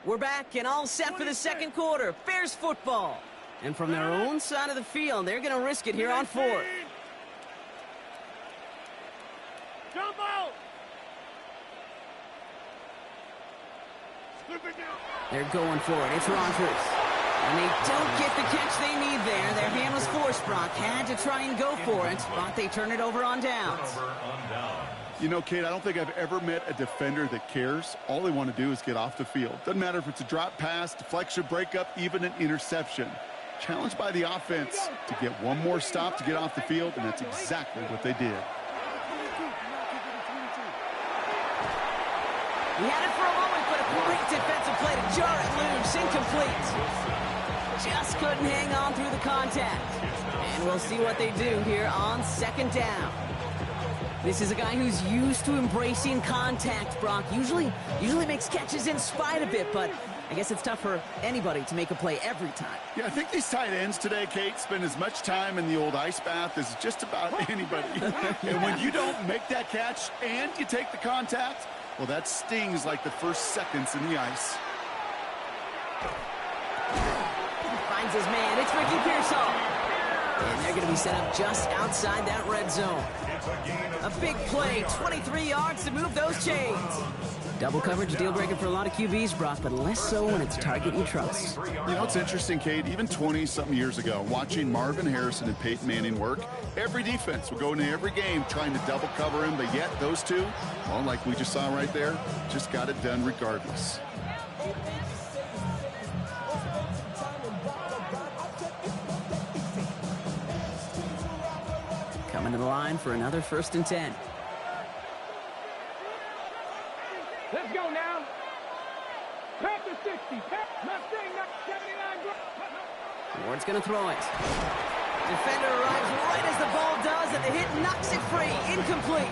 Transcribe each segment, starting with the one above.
We're back and all set for the second quarter. Bears football. And from their own side of the field, they're going to risk it here on fourth. Jump out! They're going for it. It's Rodgers. And they don't get the catch they need there. Their hand was forced, Brock. Had to try and go for it, but they turn it over on downs. You know, Kate, I don't think I've ever met a defender that cares. All they want to do is get off the field. Doesn't matter if it's a drop pass, deflection, breakup, even an interception. Challenged by the offense to get one more stop to get off the field, and that's exactly what they did. He had it for a moment, but a great defensive play to jar it loose. Incomplete. Just couldn't hang on through the contact. And we'll see what they do here on second down. This is a guy who's used to embracing contact, Brock. Usually makes catches in spite of it, but I guess it's tough for anybody to make a play every time. Yeah, I think these tight ends today, Kate, spend as much time in the old ice bath as just about anybody. And when you don't make that catch and you take the contact, well, that stings like the first seconds in the ice. Finds his man. It's Ricky Pearsall. And they're going to be set up just outside that red zone. A big play, 23 yards to move those chains. Double coverage, deal breaker for a lot of QBs, Brock, but less so when it's a target you trust. You know, it's interesting, Kate, even 20-something years ago, watching Marvin Harrison and Peyton Manning work, every defense would go into every game trying to double cover him, but yet those two, well, like we just saw right there, just got it done regardless. Coming to the line for another 1st and 10. Let's go now. Pack the 60. Mustang 79. Ward's going to throw it. Defender arrives right as the ball does, and the hit knocks it free. Incomplete.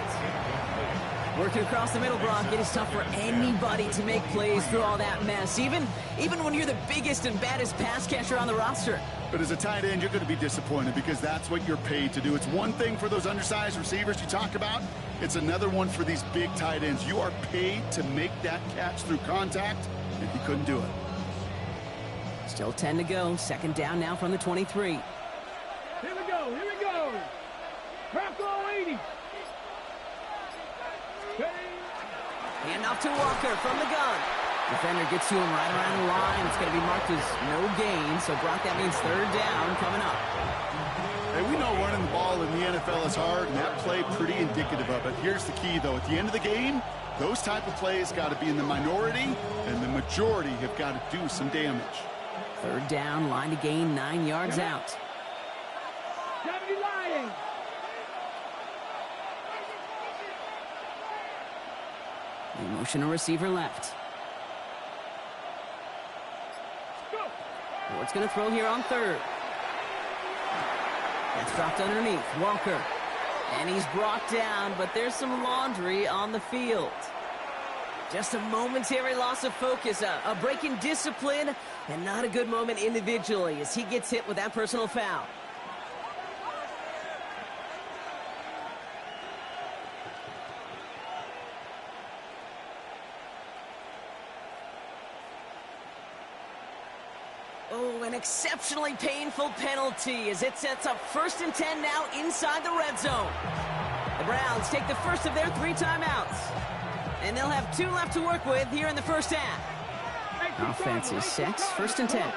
Working across the middle, Brock, it is tough for anybody to make plays through all that mess, even when you're the biggest and baddest pass catcher on the roster. But as a tight end, you're going to be disappointed because that's what you're paid to do. It's one thing for those undersized receivers you talk about. It's another one for these big tight ends. You are paid to make that catch through contact, and he couldn't do it. Still 10 to go. Second down now from the 23. Here we go. Here we go. Bronco 80. Hand off to Walker from the gun. Defender gets to him right around the line. It's going to be marked as no gain. So, Brock, that means 3rd down coming up. Hey, we know running the ball in the NFL is hard, and that play pretty indicative of it. Here's the key, though. At the end of the game, those type of plays got to be in the minority, and the majority have got to do some damage. 3rd down, line to gain 9 yards out. Deputy Lying. The motion a receiver left. Ward's going to throw here on 3rd. That's dropped underneath. Walker. And he's brought down, but there's some laundry on the field. Just a momentary loss of focus, a break in discipline, and not a good moment individually as he gets hit with that personal foul. Oh, an exceptionally painful penalty as it sets up 1st and 10 now inside the red zone. The Browns take the first of their 3 timeouts, and they'll have 2 left to work with here in the first half. Offense is set, 1st and 10.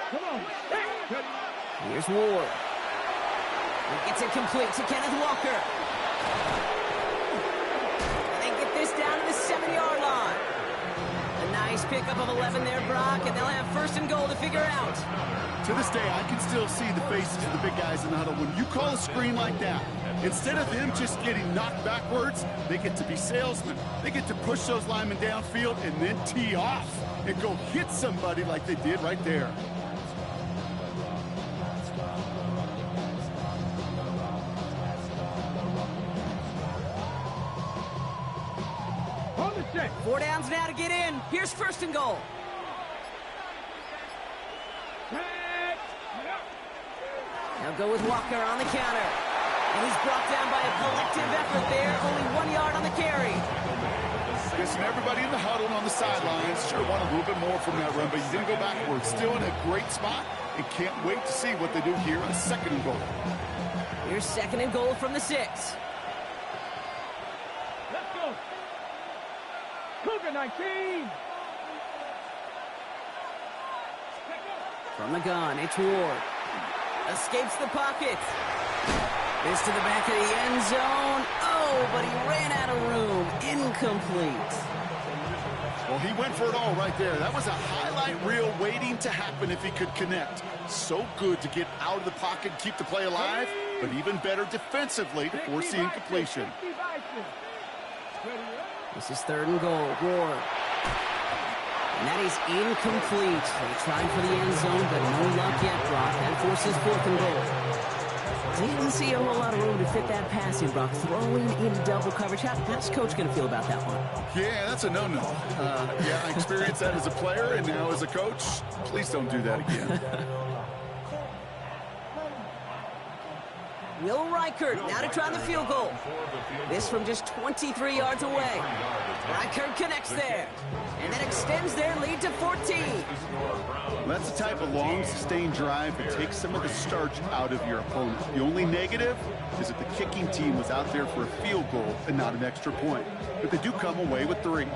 Here's Ward. He gets it complete to Kenneth Walker. They get this down to the 7-yard line. A nice pickup of 11 there, Brock, and they'll have 1st and goal to figure out. To this day, I can still see the faces of the big guys in the huddle. When you call a screen like that, instead of them just getting knocked backwards, they get to be salesmen. They get to push those linemen downfield and then tee off and go hit somebody like they did right there. Hold the check. 4 downs now to get in. Here's 1st and goal. They'll go with Walker on the counter. And he's brought down by a collective effort there. Only 1 yard on the carry. Guessing everybody in the huddle and on the sidelines should have wanted a little bit more from that run, but you didn't go backwards. Still in a great spot, and can't wait to see what they do here on 2nd and goal. Here's 2nd and goal from the 6. Let's go. Cougar 19. From the gun, it's Ward. Escapes the pocket. This to the back of the end zone. Oh, but he ran out of room. Incomplete. Well, he went for it all right there. That was a highlight reel waiting to happen if he could connect. So good to get out of the pocket and keep the play alive, but even better defensively to force the incompletion. This is 3rd and goal. Ward. And that is incomplete. They tried for the end zone, but no luck yet, Brock. That forces 4th and goal. Didn't see a whole lot of room to fit that passing, Brock. Throwing in double coverage. How's Coach going to feel about that one? Yeah, that's a no-no. Yeah, I experienced that as a player, and now as a coach, please don't do that again. Will Reichert now to try the field goal. This from just 23 yards away. Reichert connects there. And that extends their lead to 14. That's the type of long, sustained drive that takes some of the starch out of your opponent. The only negative is that the kicking team was out there for a field goal and not an extra point. But they do come away with 3.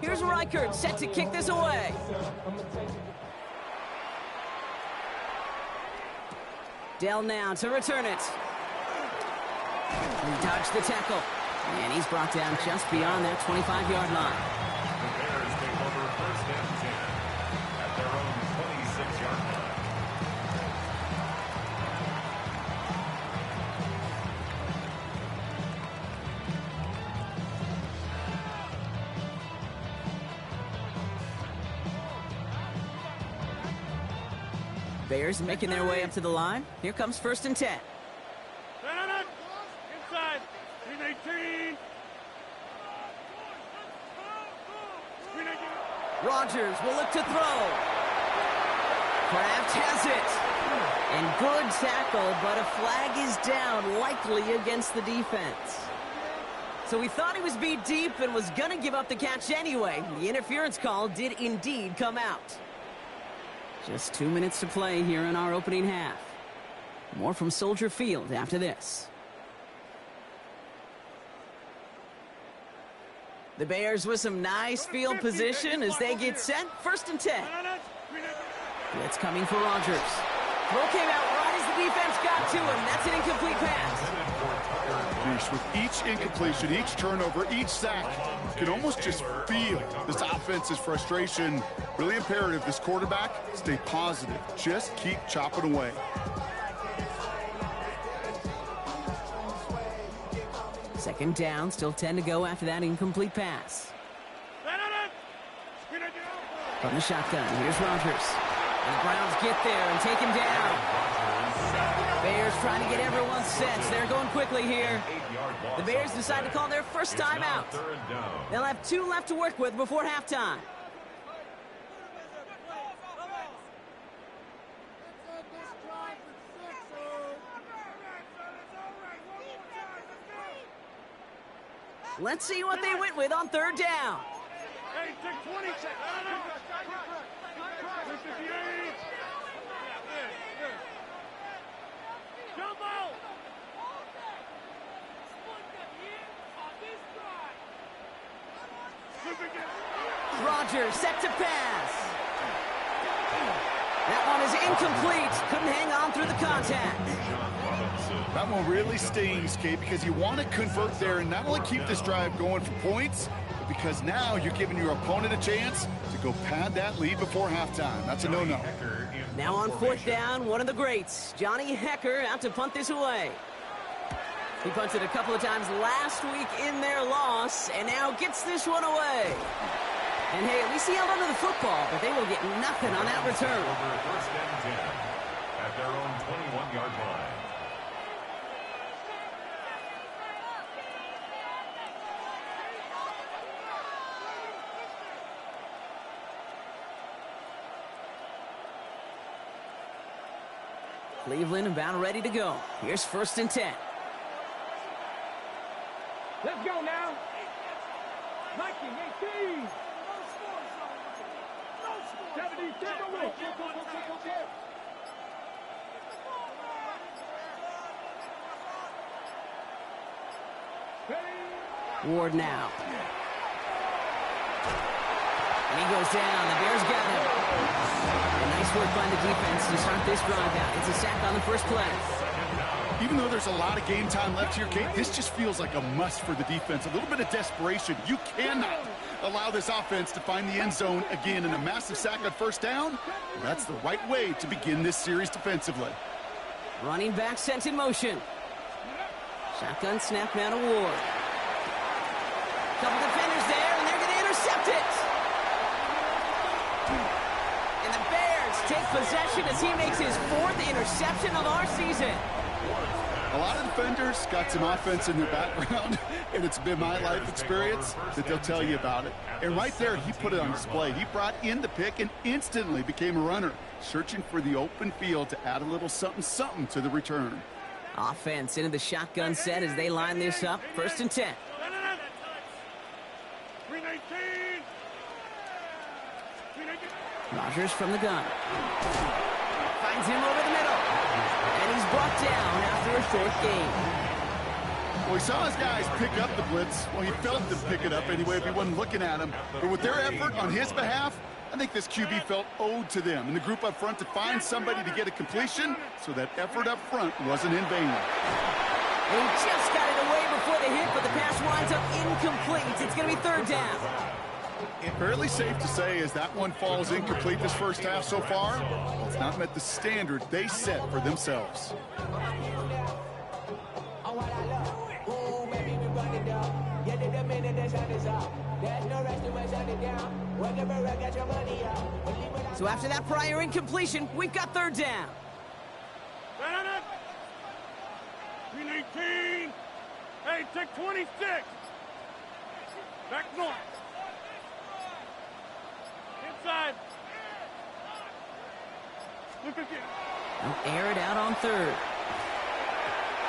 Here's Reichert set to kick this away. Dell now to return it. He dodged the tackle. And he's brought down just beyond that 25-yard line. The Bears take over 1st and 10 at their own 26-yard line. Bears making their way up to the line. Here comes 1st and 10. Inside. 319. Rodgers will look to throw. Kraft has it. And good tackle, but a flag is down, likely against the defense. So we thought he was beat deep and was going to give up the catch anyway. The interference call did indeed come out. Just 2 minutes to play here in our opening half. More from Soldier Field after this. The Bears with some nice field position as they get set. 1st and 10. Blitz coming for Rodgers. Throw came out right as the defense got to him. That's an incomplete pass. With each incompletion, each turnover, each sack, you can almost just feel this offense's frustration. Really imperative, this quarterback, stay positive. Just keep chopping away. Second down, still 10 to go after that incomplete pass. From the shotgun, here's Rodgers. And the Browns get there and take him down. Bears trying to get everyone set. They're going quickly here. The Bears decide to call their first timeout. They'll have 2 left to work with before halftime. Let's see what they went with on 3rd down. Hey, take 20 seconds. Jumbo! Rodgers set to pass. That one is incomplete. Couldn't hang on through the contact. That one really stings, Kate, because you want to convert there and not only keep this drive going for points, but because now you're giving your opponent a chance to go pad that lead before halftime. That's a no-no. Now on 4th down, one of the greats, Johnny Hekker, out to punt this away. He punted a couple of times last week in their loss, and now gets this one away. And hey, at least he held onto the football, but they will get nothing on that return. Over 1st and 10 at their own 21-yard line. Cleveland about ready to go. Here's 1st and 10. Let's go now. 19, 18. 70, Ward now. And he goes down. The Bears got him. And nice work by the defense to start this drive out. It's a sack on the first play. Even though there's a lot of game time left here, Kate, this just feels like a must for the defense. A little bit of desperation. You cannot allow this offense to find the end zone again, in a massive sack on 1st down. That's the right way to begin this series defensively. Running back sent in motion. Shotgun snap now to Ward. Couple defenders there, and they're going to intercept it. And the Bears take possession as he makes his 4th interception of our season. A lot of defenders got some offense in their background, and it's been my life experience that they'll tell you about it. And right there, he put it on display. He brought in the pick and instantly became a runner, searching for the open field to add a little something to the return. Offense into the shotgun set as they line this up. 1st and 10. 319. Rodgers from the gun. Finds him over the middle. And he's brought down after a short gain. Well, he saw his guys pick up the blitz. Well, he felt them pick it up anyway if he wasn't looking at him. But with their effort on his behalf, I think this QB felt owed to them and the group up front to find somebody to get a completion, so that effort up front wasn't in vain. And he just got it away before the hit, but the pass winds up incomplete. It's going to be 3rd down. Fairly safe to say, as that one falls incomplete this first half so far, it's not met the standard they set for themselves. So after that prior incompletion, we've got 3rd down. 319. Hey, take 26. Back north. Inside. Look again. They'll air it out on 3rd.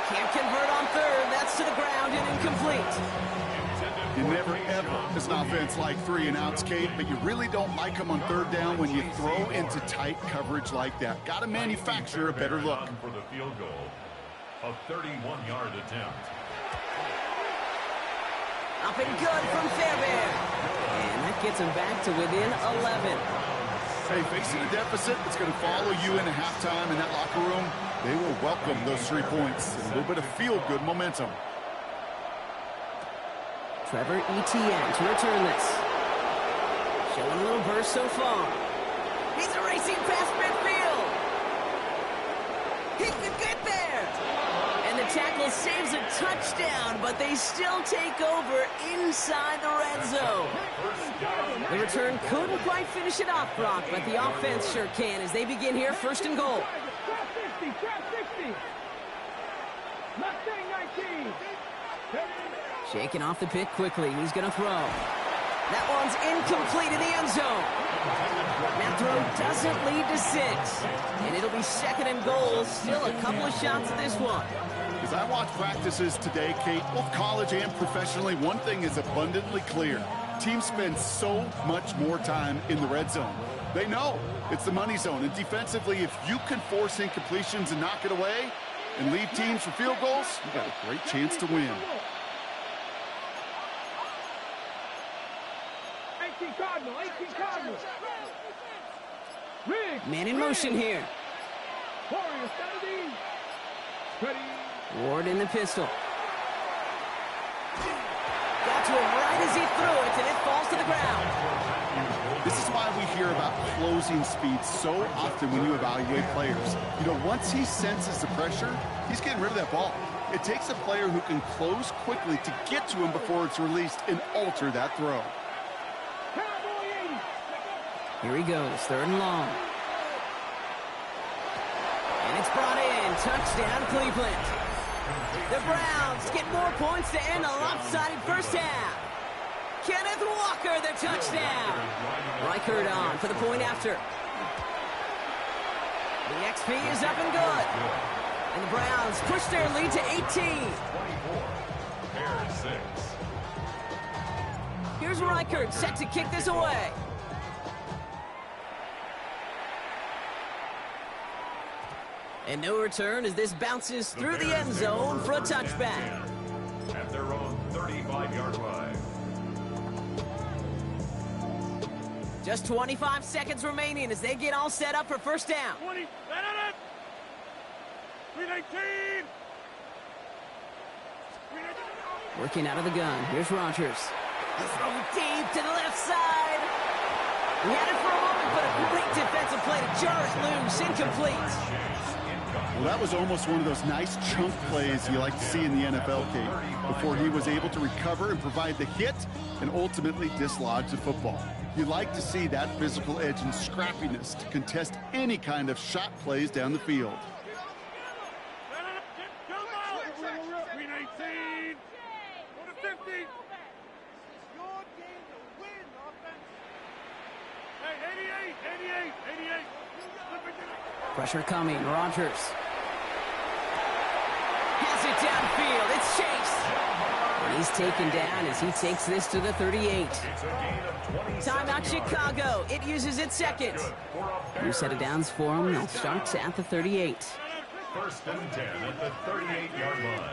Can't convert on 3rd. That's to the ground and incomplete. You never, ever, as an offense, like 3-and-outs, Kate, but you really don't like them on 3rd down when you throw into tight coverage like that. Got to manufacture a better look. For the field goal, a 31-yard attempt. Up and good from Fairbairn. And that gets him back to within 11. Hey, facing a deficit that's going to follow you into halftime in that locker room, they will welcome those 3 points and a little bit of feel-good momentum. Trevor Etienne to return this. Showing a little burst so far. He's racing past midfield. He could get there. And the tackle saves a touchdown, but they still take over inside the red zone. The return couldn't quite finish it off, Brock, but the offense sure can as they begin here 1st and goal. Trap 60. Mustang 19. Shaking off the pick quickly. He's going to throw. That one's incomplete in the end zone. That throw doesn't lead to 6. And it'll be 2nd and goal. Still a couple of shots at this one. As I watch practices today, Kate, both college and professionally, one thing is abundantly clear. Teams spend so much more time in the red zone. They know it's the money zone. And defensively, if you can force incompletions and knock it away and lead teams for field goals, you got a great chance to win. 18 Cardinal. Man in motion here. Warrior 70. Ready. Ward in the pistol. Got to him right as he threw it, and it falls to the ground. This is why we hear about closing speed so often when you evaluate players. You know, once he senses the pressure, he's getting rid of that ball. It takes a player who can close quickly to get to him before it's released and alter that throw. Here he goes, 3rd and long. And it's brought in. Touchdown, Cleveland. The Browns get more points to end a lopsided first half. Kenneth Walker, the touchdown. Reichert on for the point after. The XP is up and good. And the Browns push their lead to 18. 24. Bears 6. Here's Reichert set to kick this away. And no return as this bounces through the end zone for a touchback. At their own 35-yard line. Just 25 seconds remaining as they get all set up for first down. 20. Let it. 319. Working out of the gun. Here's Rodgers. He's throwing deep to the left side. He had it for a moment, but a great defensive play to jar it loose. Incomplete. Well, that was almost one of those nice chunk plays you like to see in the NFL game before he was able to recover and provide the hit and ultimately dislodge the football. You like to see that physical edge and scrappiness to contest any kind of shot plays down the field. 319. Go to 50. Your game to win, offense. Hey, 88. Pressure coming. Rodgers has it downfield. It's Chase. And he's taken down as he takes this to the 38. Timeout Chicago. It uses its second. New set of downs for him. They'll start at the 38. First and 10 at the 38-yard line.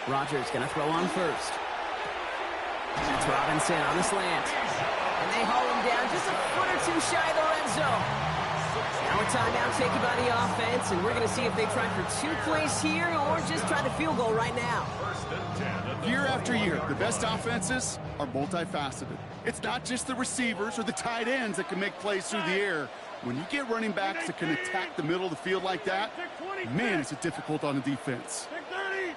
Rodgers going to throw on first. That's Robinson on the slant. And they haul him down just a foot or two shy of the red zone. Now a timeout taken by the offense, and we're going to see if they try for 2 plays here or just try the field goal right now. Year after year, the best offenses are multifaceted. It's not just the receivers or the tight ends that can make plays through the air. When you get running backs that can attack the middle of the field like that, man, is it difficult on the defense. 30.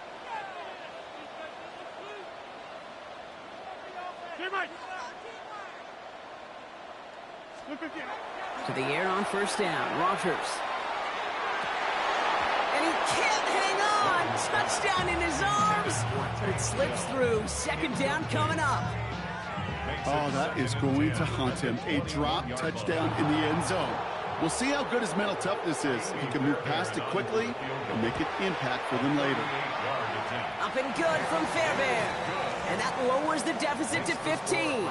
To the air on first down. Rodgers. And he can't hang on. Touchdown in his arms. But it slips through. Second down coming up. Oh, that is going to haunt him. A drop touchdown in the end zone. We'll see how good his mental toughness is. If he can move past it quickly and make an impact for them later. Up and good from Fairbairn. And that lowers the deficit to 15.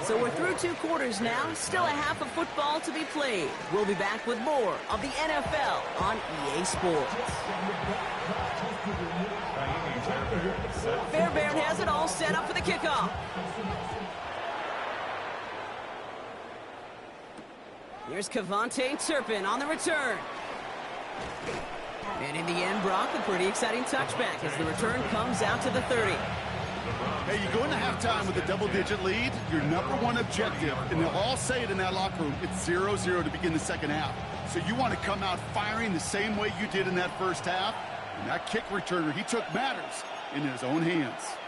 So we're through 2 quarters now. Still a half of football to be played. We'll be back with more of the NFL on EA Sports. Fairbairn has it all set up for the kickoff. Here's Kevontae Turpin on the return. And in the end, Brock, a pretty exciting touchback as the return comes out to the 30. Hey, you go into halftime with a double-digit lead, your number one objective, and they'll all say it in that locker room, it's 0-0 to begin the second half. So you want to come out firing the same way you did in that first half. And that kick returner, he took matters in his own hands.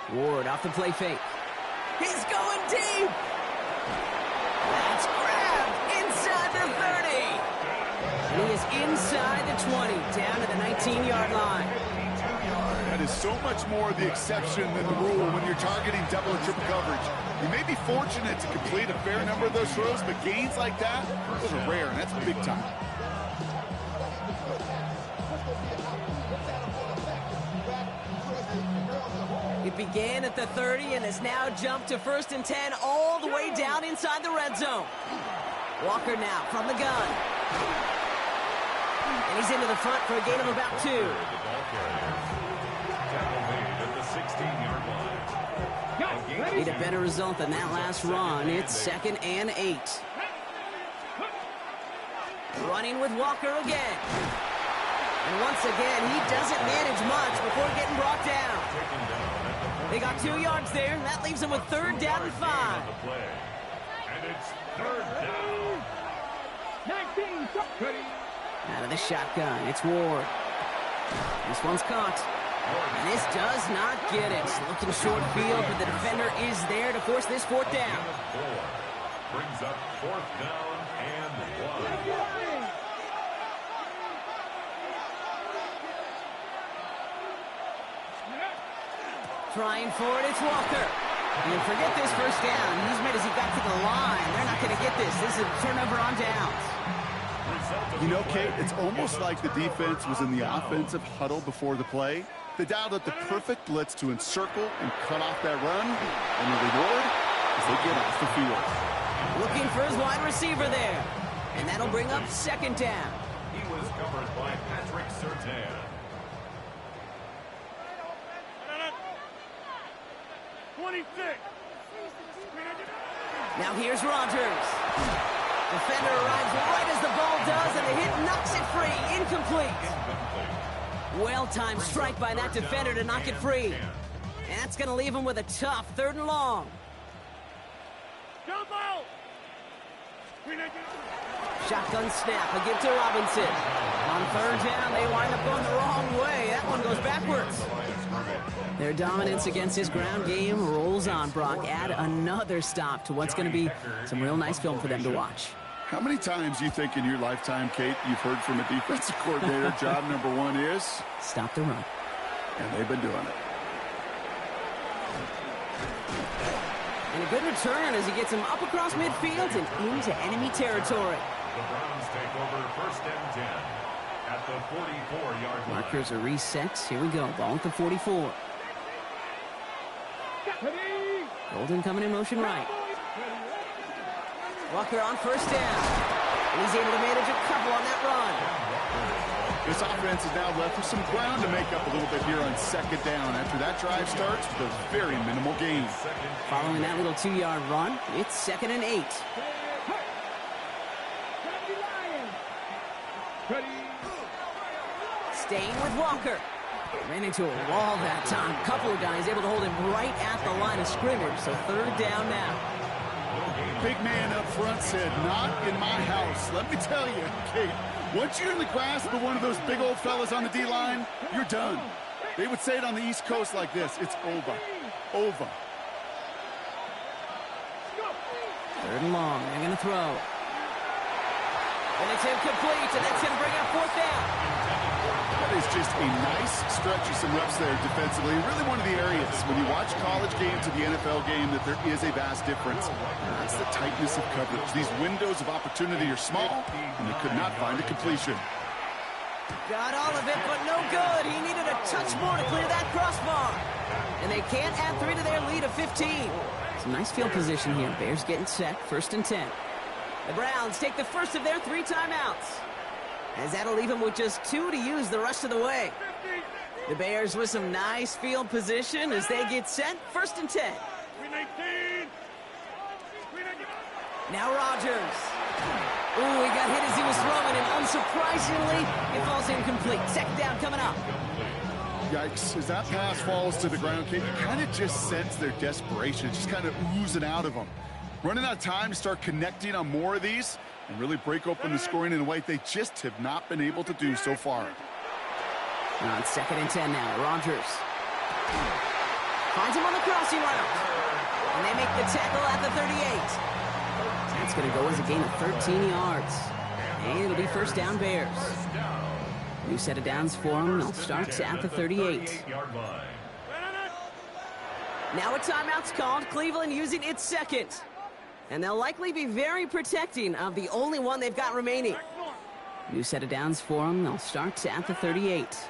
70, Ward off the play fake. He's going deep. That's grabbed inside the 30. And he is inside the 20, down to the 19-yard line. That is so much more the exception than the rule when you're targeting double or triple coverage. You may be fortunate to complete a fair number of those throws, but gains like that, those are rare, and that's big time. It began at the 30 and has now jumped to 1st and 10 all the way down inside the red zone. Walker now from the gun. And he's into the front for a gain of about 2. Need a better result than that last run. It's 2nd and 8. Running with Walker again. And once again, he doesn't manage much before getting brought down. They got 2 yards there. That leaves them with 3rd down and 5. And it's 3rd down. 19. Out of the shotgun, it's Ward. This one's caught. And this does not get it. Looking short field, but the defender is there to force this 4th down. Brings up 4th down and 1. Trying for it, it's Walker. And forget this first down. He's made as he got to the line. They're not going to get this. This is a turnover on downs. You know, Kate, it's almost like the defense was in the offensive huddle before the play. They dialed up the perfect blitz to encircle and cut off that run. And the reward is they get off the field. Looking for his wide receiver there. And that'll bring up second down. He was covered by Patrick Surtain. Now here's Rodgers. Defender arrives right as the ball does, and the hit knocks it free. Incomplete. Well-timed strike by that defender to knock it free. And that's going to leave him with a tough 3rd and long. Shotgun snap, a give to Robinson. On 3rd down, they wind up going the wrong way. That one goes backwards. Their dominance against his ground game rolls on, Brock. Add another stop to what's going to be some real nice film for them to watch. How many times do you think in your lifetime, Kate, you've heard from a defensive coordinator, job number 1 is? Stop the run. And they've been doing it. And a good return as he gets him up across midfield and into enemy territory. The Browns take over 1st and 10 at the 44-yard line. Markers are reset. Here we go. Ball at the 44. Golden coming in motion right. Walker on 1st down. And he's able to manage a couple on that run. This offense is now left with some ground to make up a little bit here on 2nd down after that drive starts with a very minimal gain. Following that little 2-yard run, it's 2nd and 8. Staying with Walker. Ran into a wall that time. Couple of guys able to hold him right at the line of scrimmage. So 3rd down now. Big man up front said, not in my house. Let me tell you, Kate, once you're in the grasp of one of those big old fellas on the D-line, you're done. They would say it on the East Coast like this. It's over. Over. 3rd and long. They're going to throw. And it's incomplete, and that's going to bring up 4th down. That is just a nice stretch of some reps there defensively. Really one of the areas when you watch college game to the NFL game that there is a vast difference. That's the tightness of coverage. These windows of opportunity are small, and they could not find a completion. Got all of it, but no good. He needed a touch more to clear that crossbar. And they can't add 3 to their lead of 15. Some nice field position here. Bears getting set, 1st and 10. The Browns take the first of their 3 timeouts, as that'll leave them with just 2 to use the rest of the way. The Bears with some nice field position as they get set, 1st and 10. Now Rodgers. Ooh, he got hit as he was throwing, and unsurprisingly, it falls incomplete. 2nd down coming up. Yikes. As that pass falls to the ground, Kate, you kind of just sense their desperation, just kind of oozing out of them. Running out of time to start connecting on more of these and really break open the scoring in a way they just have not been able to do so far. On 2nd and 10 now, Rodgers finds him on the crossing route, and they make the tackle at the 38. That's going to go as a gain of 13 yards, and it'll be 1st down Bears. New set of downs for them. They'll start at the 38. Now a timeout's called. Cleveland using its 2nd. And they'll likely be very protecting of the only one they've got remaining. New set of downs for them. They'll start at the 38.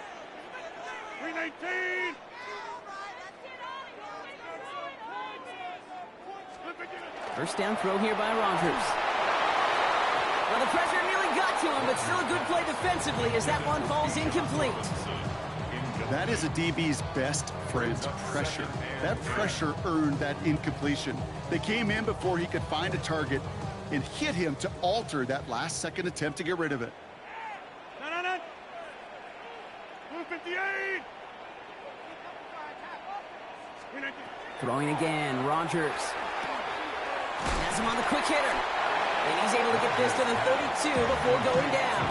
319. First down throw here by Rodgers. Well, the pressure nearly got to him, but still a good play defensively as that one falls incomplete. That is a DB's best friend, pressure. That pressure earned that incompletion. They came in before he could find a target and hit him to alter that last-second attempt to get rid of it. 258. Throwing again, Rodgers. Has him on the quick hitter. And he's able to get this to the 32 before going down.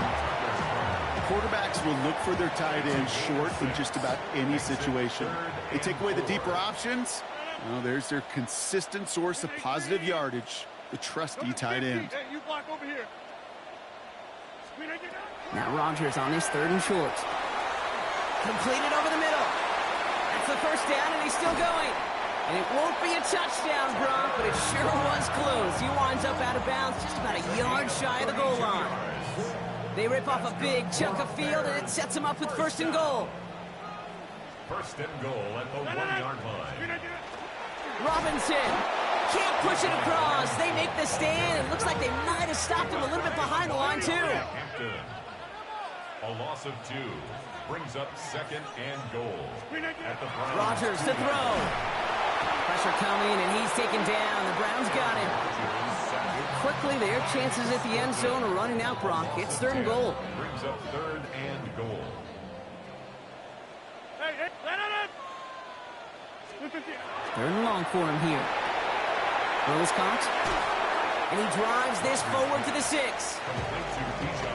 Quarterbacks will look for their tight end short in just about any situation. They take away the deeper options. Well, there's their consistent source of positive yardage, the trusty tight end. Hey, you block over here. Now Rodgers on his 3rd and short. Completed over the middle. gets the first down, and he's still going. And it won't be a touchdown, Gronk, but it sure was close. He winds up out of bounds just about a yard shy of the goal line. They rip off a big chunk of field, and it sets them up with first and goal. First and goal at the 1-yard line. Robinson can't push it across. They make the stand. It looks like they might have stopped him a little bit behind the line, too. Hampton. A loss of 2 brings up second and goal at the Browns. Rodgers to throw. Pressure coming, and he's taken down. The Browns got him. Quickly, their chances at the end zone are running out, Brock. It's third and goal. Brings up third and goal. Third and long for him here. Throws Cox. And he drives this forward to the 6.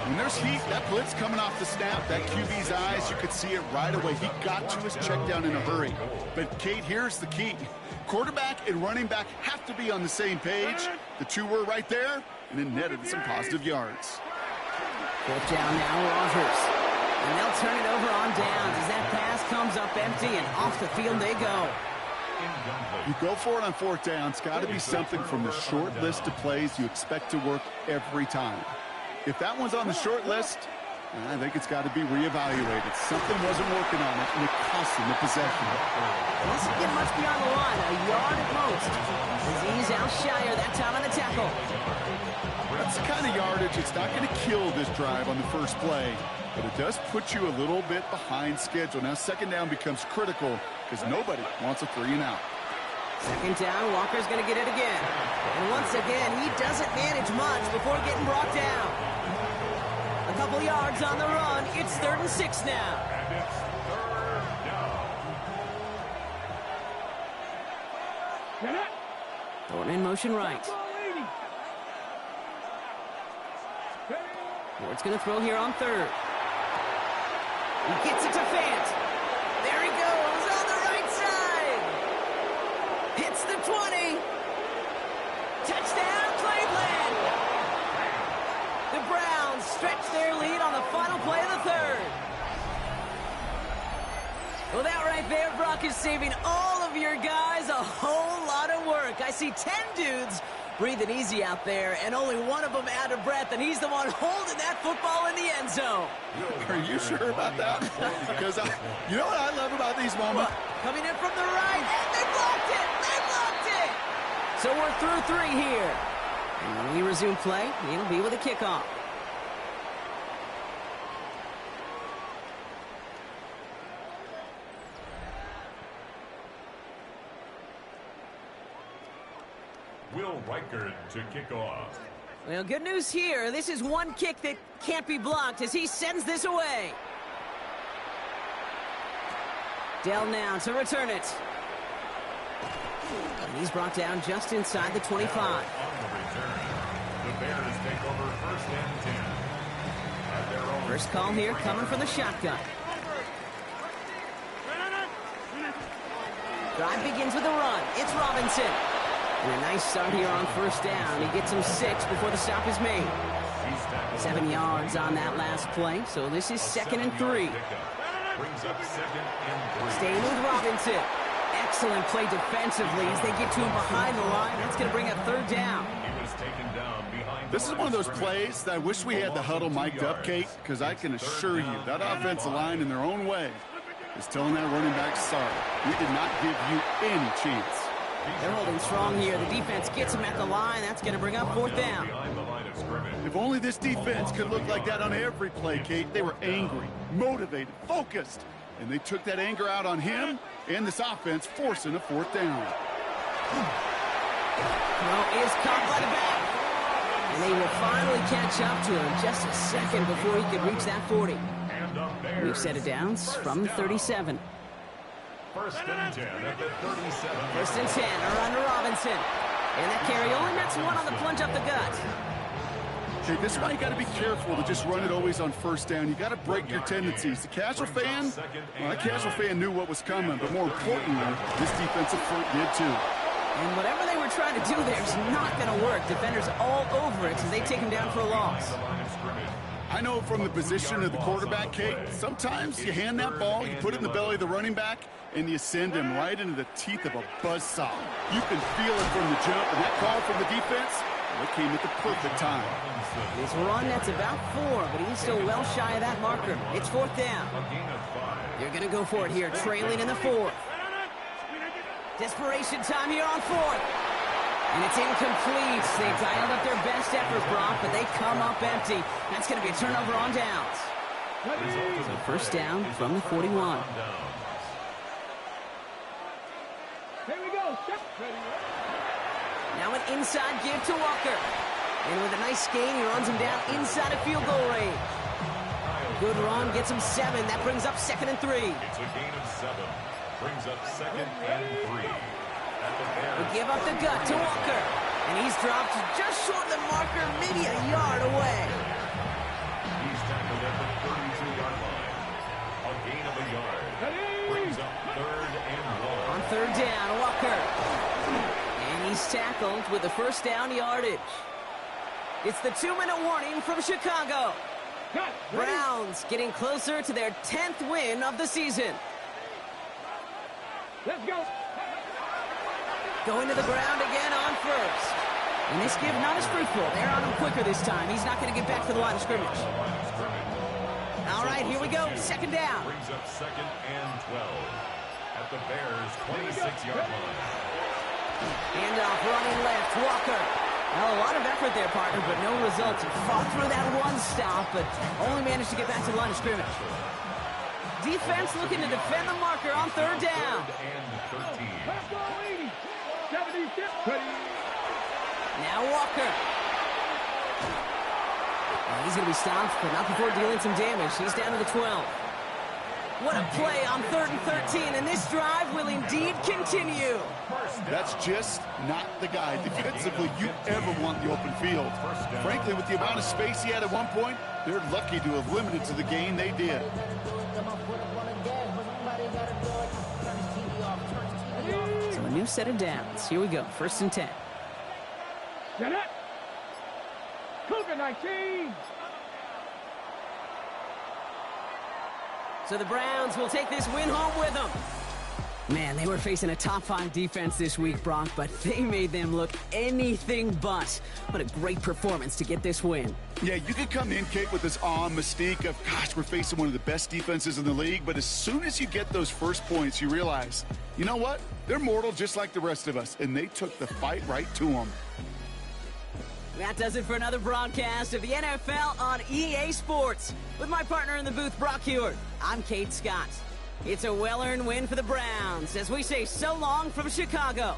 When there's heat, that blitz coming off the snap, that QB's eyes, you could see it right away. He got to his check down in a hurry. But, Kate, here's the key. Quarterback and running back have to be on the same page. The two were right there, and it netted some positive yards. Fourth down now, Rodgers. And they'll turn it over on downs as that pass comes up empty, and off the field they go. You go for it on fourth down. It's got to be something from the short list of plays you expect to work every time. If that one's on the short list, I think it's got to be reevaluated. Something wasn't working on it, and it cost him the possession. Doesn't get much beyond the line, a yard at most. Azeez Al-Shaair that time on the tackle. That's the kind of yardage. It's not going to kill this drive on the first play, but it does put you a little bit behind schedule. Now second down becomes critical because nobody wants a 3-and-out. Second down, Walker's going to get it again. And once again, he doesn't manage much before getting brought down. A couple yards on the run. It's third and 6 now. And it's third down. Thornton in motion right. Ward's going to throw here on third. He gets it to Fant. There he goes on the right side. Hits the 20. Touchdown, Cleveland. The Browns stretch their lead on the final play of the third. Well, that right there, Brock, is saving all of your guys a whole lot of work. I see 10 dudes breathing easy out there, and only one of them out of breath, and he's the one holding that football in the end zone. Are you sure about that? Because you know what I love about these moments? Coming in from the right, and they blocked it! They blocked it! So we're through 3 here. And when we resume play, it'll be with a kickoff. Will Reichard to kick off. Well, good news here. This is one kick that can't be blocked as he sends this away. Dell now to return it. And he's brought down just inside the 25. On the return, the Bears take over first and 10. At their own First call here coming from the shotgun. Drive begins with a run. It's Robinson. And a nice start here on first down. He gets him 6 before the stop is made. 7 yards on that last play, so this is second and 3. brings up second and 3. Staying with Robinson. Excellent play defensively as they get to him behind the line. That's going to bring up third down. He was taken down behind. This is one of those plays that I wish we had the huddle mic'd up, Kate, because I can assure you that offensive line in their own way is telling that running back, sorry, we did not give you any chance. They're holding strong here. The defense gets him at the line. That's going to bring up fourth down. Behind the line of scrimmage. If only this defense could look like that on every play, Kate. They were angry, motivated, focused, and they took that anger out on him and this offense, forcing a fourth down. Throw is caught by the back. And they will finally catch up to him just a second before he could reach that 40. And the Bears We've set it down from the 37. First and 10 at the 37. First and 10 are under Robinson. And that carry only nets one on the plunge up the gut. Okay, this is why you got to be careful to just run it always on first down. You got to break your tendencies. The casual fan, well, that casual fan knew what was coming, but more importantly, this defensive front did too. And whatever they were trying to do there is not going to work. Defenders all over it as they take him down for a loss. I I know from the position of the quarterback, Kate, sometimes you hand that ball, you put it in the belly of the running back, and you send him right into the teeth of a buzzsaw. You can feel it from the jump, and that call from the defense, well, it came at the perfect time. His run net's about 4, but he's still well shy of that marker. It's 4th down. They're going to go for it here, trailing in the 4th. Desperation time here on 4th. And it's incomplete. They dialed up their best effort, Brock, but they come up empty. That's going to be a turnover on downs. So first down from the 41. Here we go. Now an inside give to Walker. And with a nice gain, he runs him down inside of field goal range. Good run, gets him 7. That brings up 2nd and 3. It's a gain of 7. Brings up 2nd and 3. We give up the gut to Walker. And he's dropped just short of the marker, maybe a yard away. He's tackled at the 32-yard line. A gain of a yard. Brings up 3rd and 1. On 3rd down, Walker. And he's tackled with the first down yardage. It's the 2-minute warning from Chicago. Browns getting closer to their 10th win of the season. Let's go. Going to the ground again on 1st. And this give not as fruitful. They're on him quicker this time. He's not going to get back to the line of scrimmage. All right, here we go. 2nd down. Brings up 2nd and 12. At the Bears' 26-yard line. Handoff running left. Walker. Well, a lot of effort there, partner, but no results. He fought through that one stop, but only managed to get back to the line of scrimmage. Defense looking to defend the marker on 3rd down. 3rd and 13. Let's go, 80. 76. Now Walker. Well, he's going to be stopped, but not before dealing some damage. He's down to the 12. What a play on 3rd and 13, and this drive will indeed continue. That's just not the guy defensively you ever want in the open field. Frankly, with the amount of space he had at one point, they're lucky to have limited to the gain they did. So a new set of downs. Here we go, 1st and 10. Get it. Cougar 19. So the Browns will take this win home with them. Man, they were facing a top-5 defense this week, Brock, but they made them look anything but. What a great performance to get this win. Yeah, you could come in, Kate, with this awe mystique of, gosh, we're facing one of the best defenses in the league, but as soon as you get those first points, you realize, you know what? They're mortal just like the rest of us, and they took the fight right to them. That does it for another broadcast of the NFL on EA Sports. With my partner in the booth, Brock Huard, I'm Kate Scott. It's a well-earned win for the Browns as we say so long from Chicago.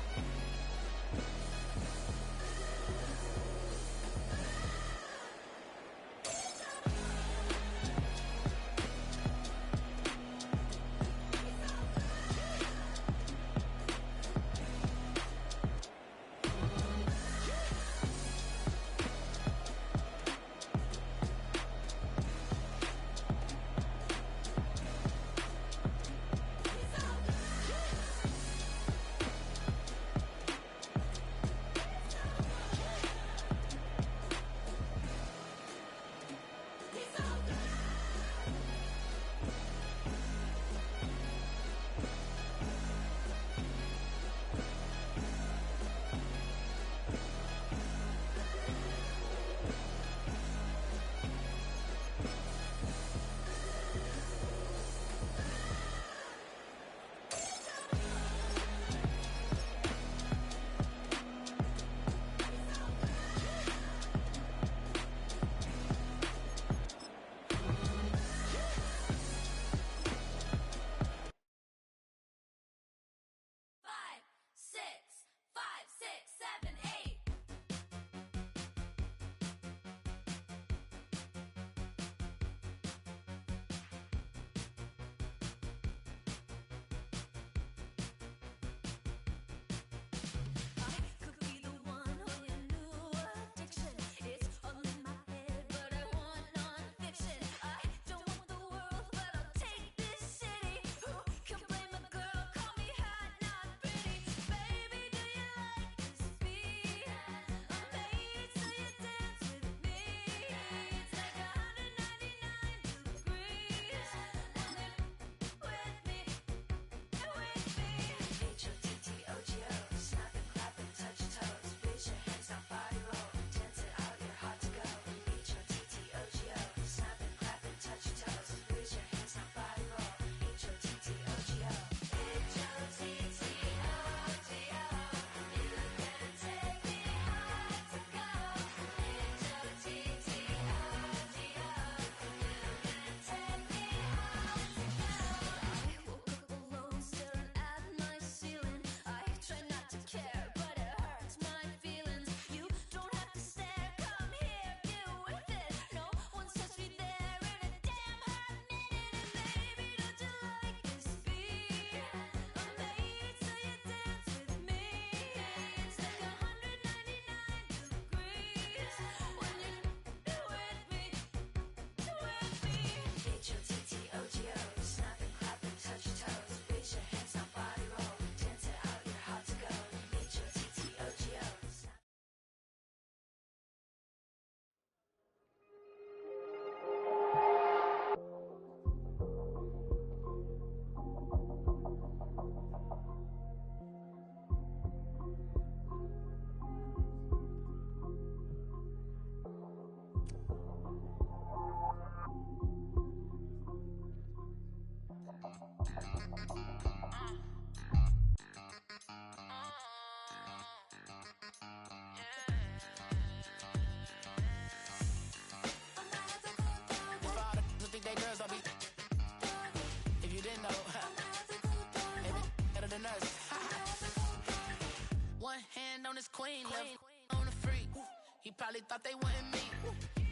probably thought they wouldn't meet.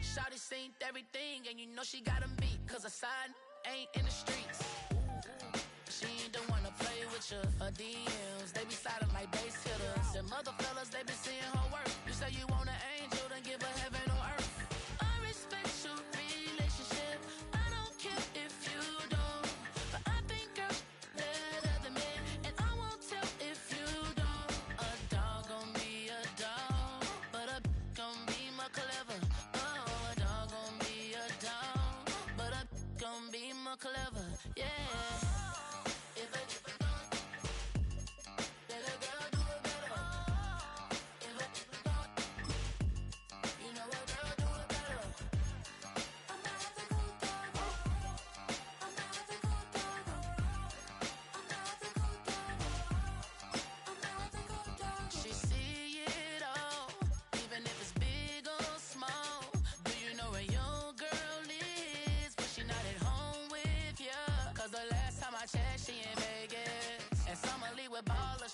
Shawty seen everything, and you know she got 'em beat. Cause her side ain't in the streets. She ain't the one to play with you. Her DMs, they be sliding like base hitters. The mother fellas, they be seeing her work. You say you want an angel, then give her heaven on earth. I respect your relationship. I don't care if you don't. But I think girls better than men. And I won't tell if you don't. A dog gon' be a dog. But a gon' be more clever. Oh, a dog gon' be a dog. But a gon' be more clever. Yeah.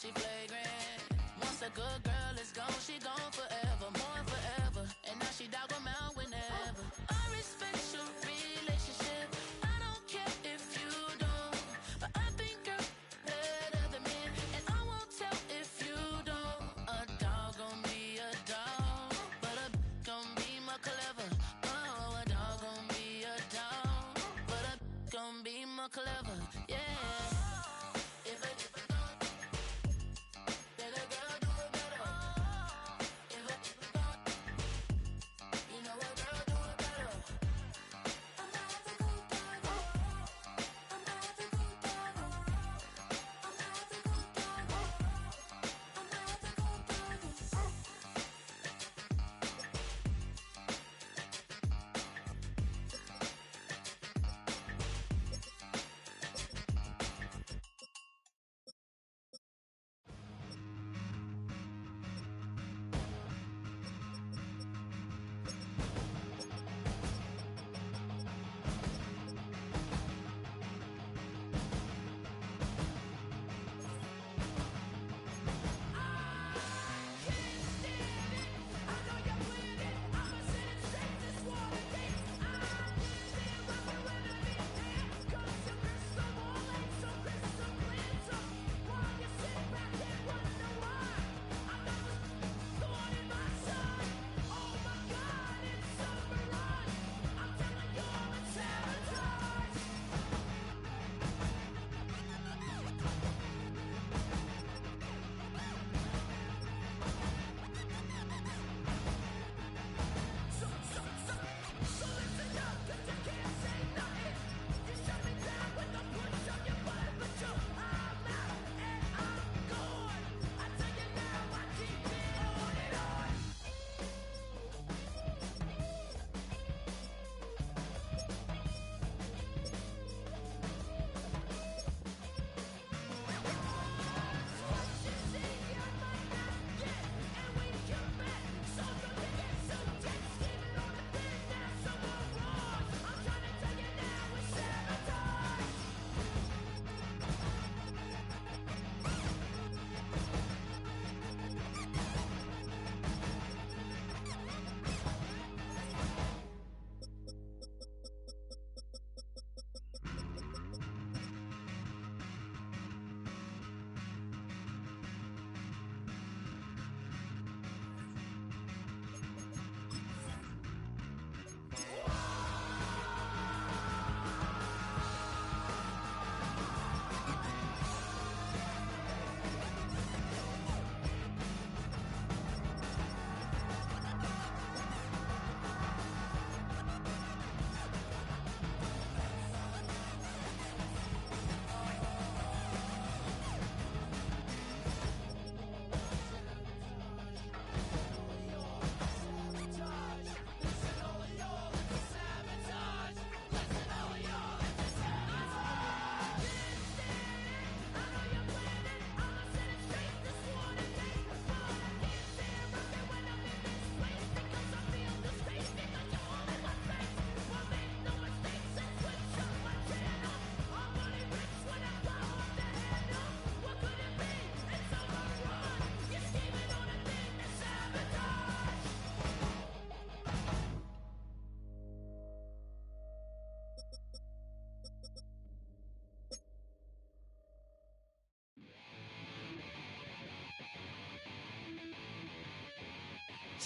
She flagrant. Once a good girl is gone, she gone forever, more forever. And now she dog 'em out whenever. I respect your relationship. I don't care if you don't. But I think girls better than men. And I won't tell if you don't. A dog gon' be a dog. But a gon' be more clever. Oh, a dog gon' be a dog. But a gon' be more clever. Yeah.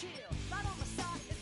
chill. Right on the side, it's